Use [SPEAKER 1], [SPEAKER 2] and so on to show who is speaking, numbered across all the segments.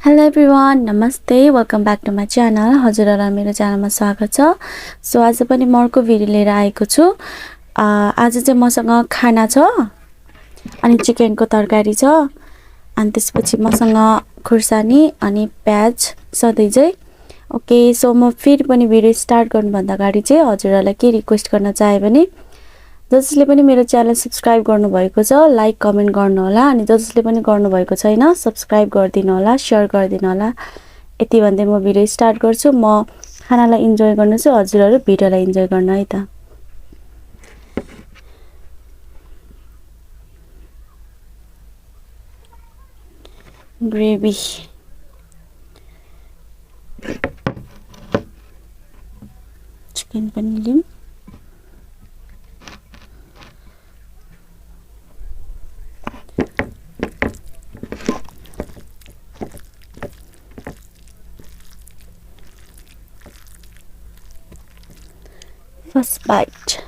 [SPEAKER 1] Hello everyone नमस्ते welcome back to my channel हजुरहरुलाई मेरो च्यानलमा स्वागत छ। सो आज पनि म अर्को भिडियो लिएर आएको छु। आज चाहिँ मसँग खाना छ अनि चिकनको तरकारी छ अनि त्यसपछि मसँग खुर्सानी अनि प्याज सधैँ चाहिँ ओके। सो म फेरि पनि भिडियो स्टार्ट गर्नुभन्दा अगाडि चाहिँ हजुरहरुलाई के रिक्वेस्ट गर्न चाहे भने जसले पनि मेरो च्यानल सब्स्क्राइब गर्नुभएको छ लाइक कमेन्ट गर्नु होला अनि जसले पनि गर्नुभएको छैन सब्स्क्राइब गरिदिनु होला शेयर गरिदिनु होला। यति भन्दै म भिडियो स्टार्ट गर्छु। म खानालाई इन्जोय गर्नुछु हजुरहरु भिडियोलाई इन्जोय गर्नु है त। ग्रेभी चिकन पनि लिऊँ। First bite.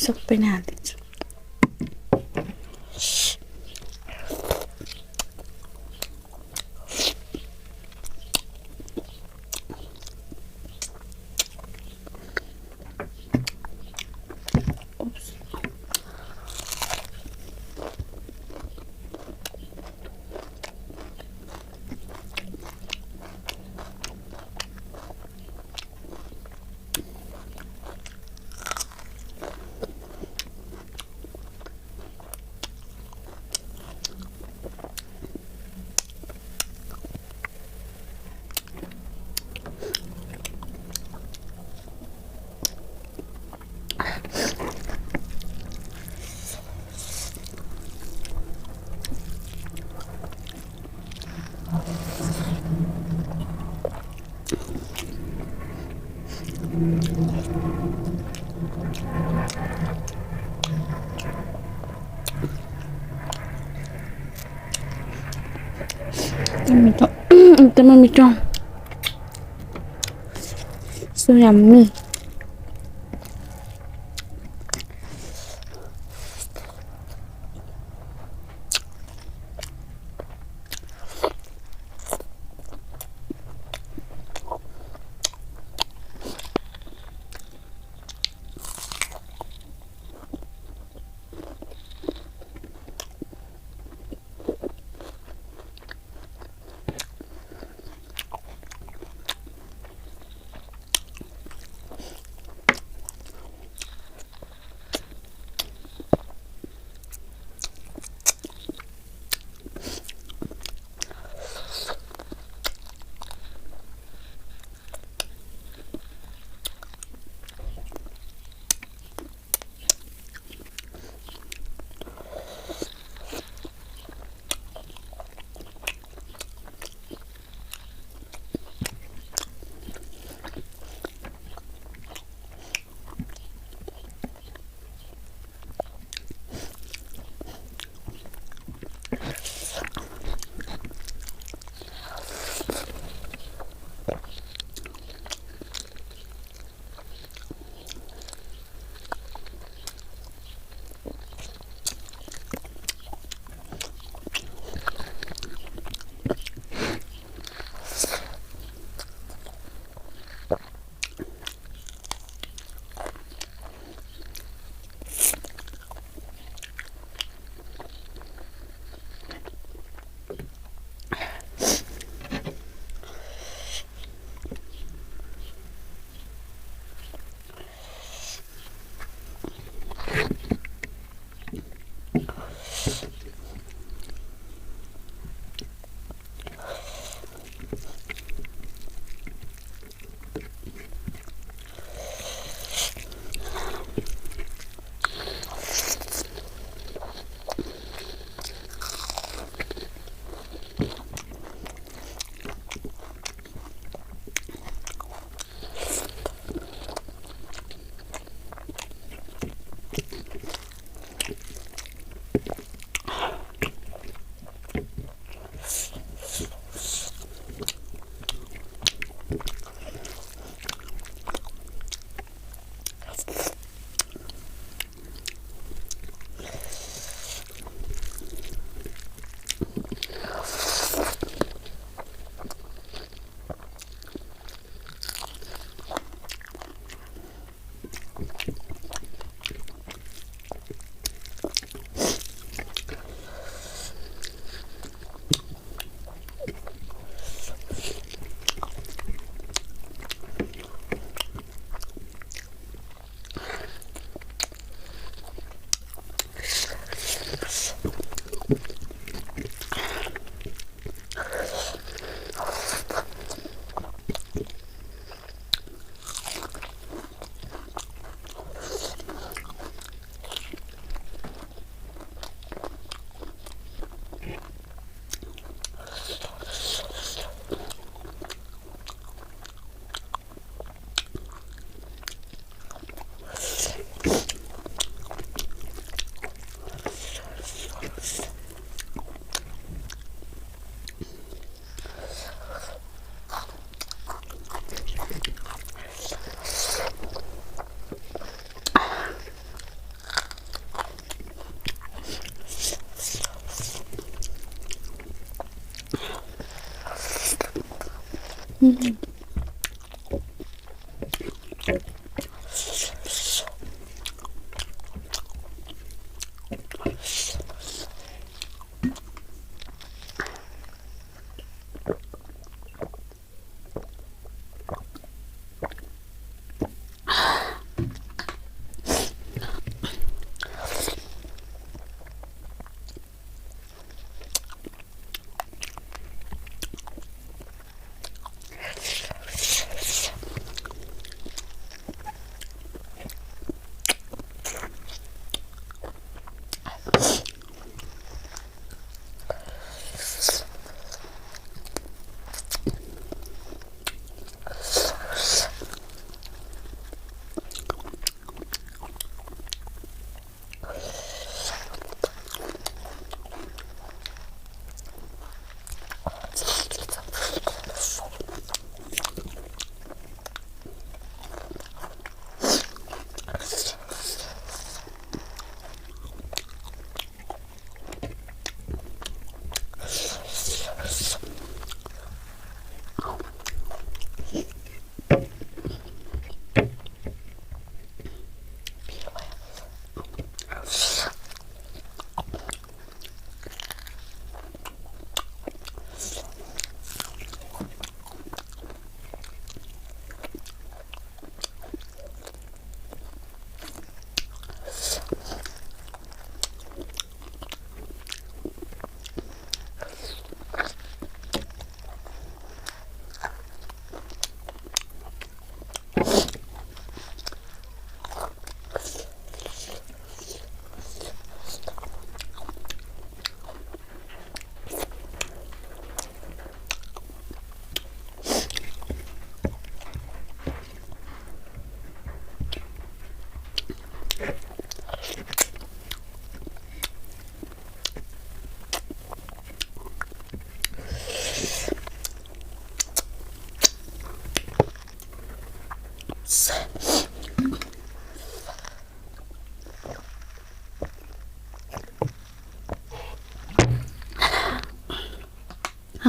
[SPEAKER 1] सबै नै हालिदिन्छु। 미쳐. 때문에 미쳐. So yummy.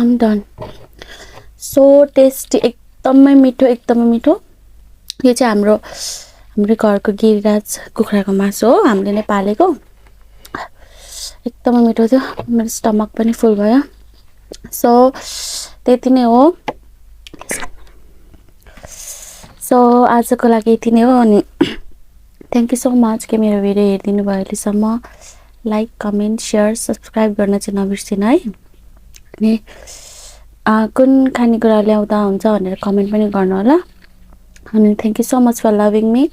[SPEAKER 1] I'm done. So tasty, एकदमै मिठो यो चाहिँ हाम्रो घरको गिरिराज कुखुराको मासु हो, हामीले नै पालेको। एकदमै मिठो थियो, मेरो स्टमक पनि फुल भयो। सो त्यति नै हो। सो आजको लागि यति नै हो। अनि थ्याङ्क यू सो मच कि मेरो भिडियो हेरिदिनु भयो अहिलेसम्म। लाइक, कमेन्ट, सेयर, सब्सक्राइब गर्न चाहिँ नबिर्सिनु है। अनि कुन खानेकुरा ल्याउँदा हुन्छ भनेर कमेन्ट पनि गर्नु होला। अनि thank you so much for loving मी।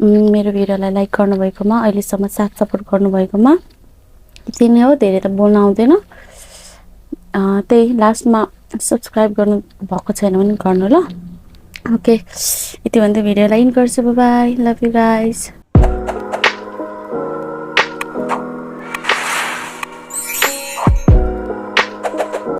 [SPEAKER 1] मेरो भिडियोलाई लाइक गर्नुभएकोमा, अहिलेसम्म साथ सपोर्ट गर्नुभएकोमा। यति नै हो, धेरै त बोल्न आउँदैन। त्यही लास्टमा सब्सक्राइब गर्नु भएको छैन भने गर्नु ल। ओके, यति भन्दै भिडियोलाई एन्ड गर्छु। बाई बाई, लभ यु गाइज।